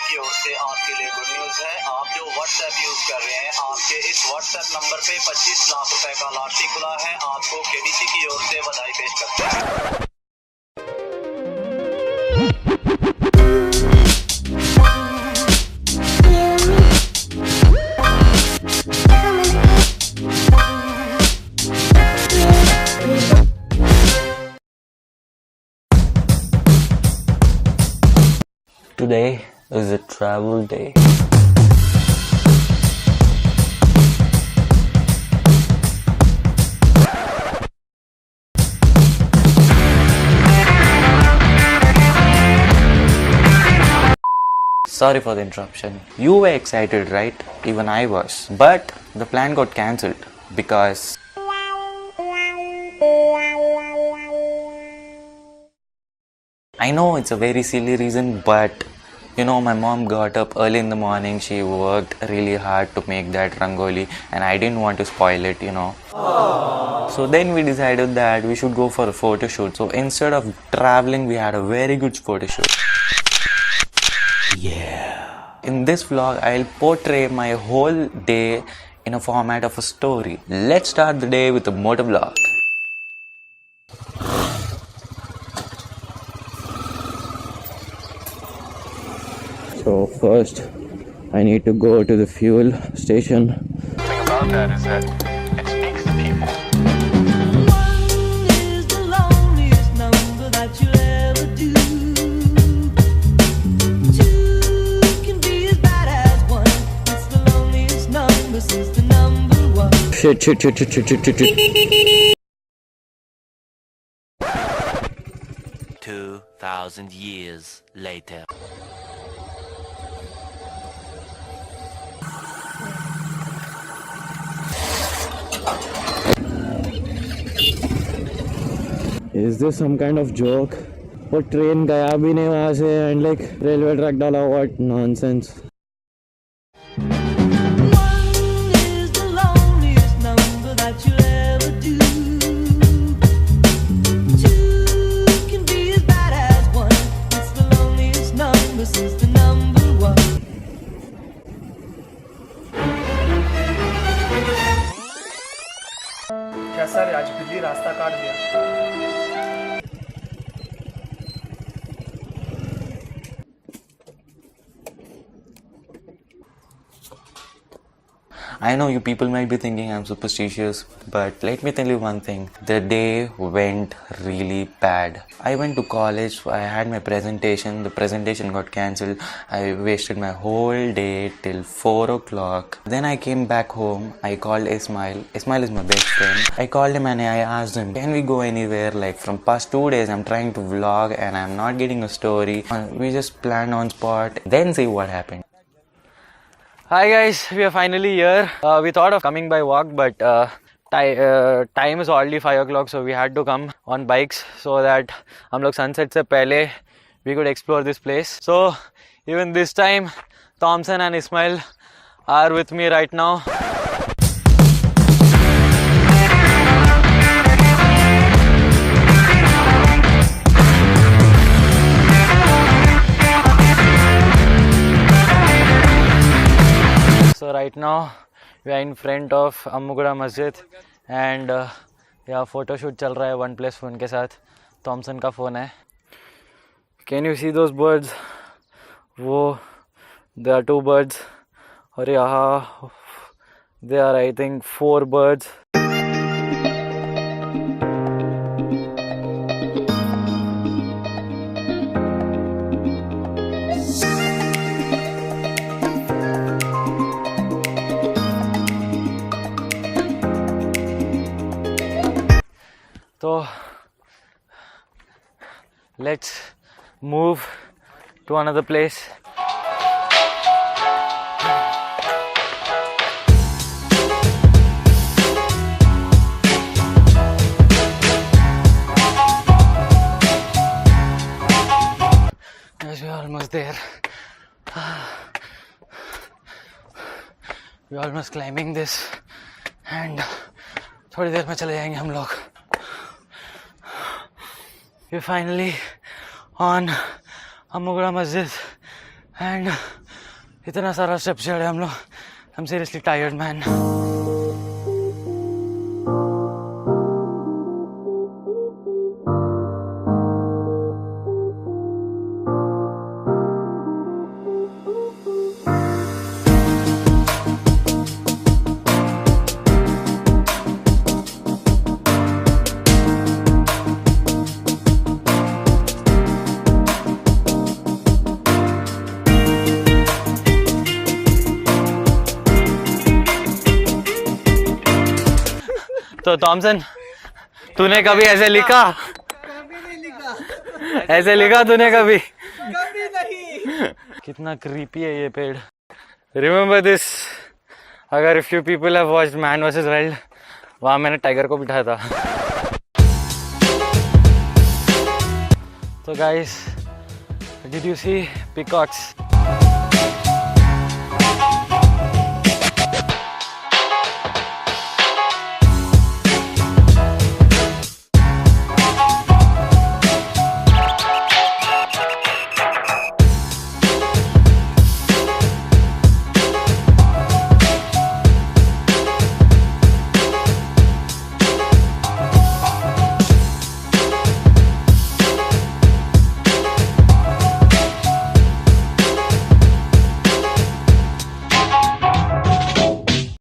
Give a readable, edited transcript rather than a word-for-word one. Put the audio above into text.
की ओर से आपके लिए गुड न्यूज है। आप जो व्हाट्सएप यूज कर रहे हैं, आपके इस व्हाट्सएप नंबर पे 25 लाख रुपए का लॉटरी खुला है। आपको केडीसी की ओर से बधाई पेश करते हैं। Today is a travel day. Sorry for the interruption. You were excited, right? Even I was. But the plan got cancelled because I know it's a very silly reason, but you know, my mom got up early in the morning. She worked really hard to make that rangoli, and I didn't want to spoil it, you know. Aww. So then we decided that we should go for a photo shoot. So instead of traveling, we had a very good photo shoot. Yeah. In this vlog, I'll portray my whole day in a format of a story. Let's start the day with a motor vlog. So first, I need to go to the fuel station. The thing about that is that it speaks to people. One is the loneliest number that you'll ever do. Two can be as bad as one. It's the loneliest number since the number one. Shit. 2,000 years later. Is this some kind of joke? वो train गया भी नहीं वहाँ से and like railway track डाला, what nonsense. One is the loneliest number that you'll ever do. Two can be as bad as one. It's the loneliest number since the number one. कैसा रे, आज बिल्ली रास्ता काट दिया। I know you people might be thinking I'm superstitious, but let me tell you one thing. The day went really bad. I went to college, I had my presentation, the presentation got cancelled. I wasted my whole day till 4 o'clock. Then I came back home, I called Ismail. Ismail is my best friend. I called him and I asked him, can we go anywhere? Like from past 2 days I'm trying to vlog and I'm not getting a story. We just planned on spot, then see what happened. Hi guys, we are finally here. We thought of coming by walk, but time is already 5 o'clock, so we had to come on bikes so that हम लोग sunset से पहले we could explore this place. So even this time, Thompson and Ismail are with me right now. So right now we are in front of Ammugura Masjid and यहाँ photo shoot चल रहा है OnePlus phone के साथ. Thompson का phone है. Can you see those birds? वो there are 2 birds और यहाँ there are I think 4 birds. So let's move to another place. Yes, we're almost there. We're almost climbing this and थोड़ी देर में चले जाएंगे हम लोग. We're finally on Ammugura Masjid and इतना सारा स्टेप चढ़े हम लोग. I'm seriously tired, man. तो थॉमसन, तूने कभी ऐसे लिखा? कभी नहीं लिखा. ऐसे लिखा तूने कभी? कभी नहीं. कितना क्रीपी है ये पेड़. रिमेंबर दिस, अगर if you people have watched man versus wild, वहाँ मैंने टाइगर को बिठाया था. तो guys, did you see peacocks?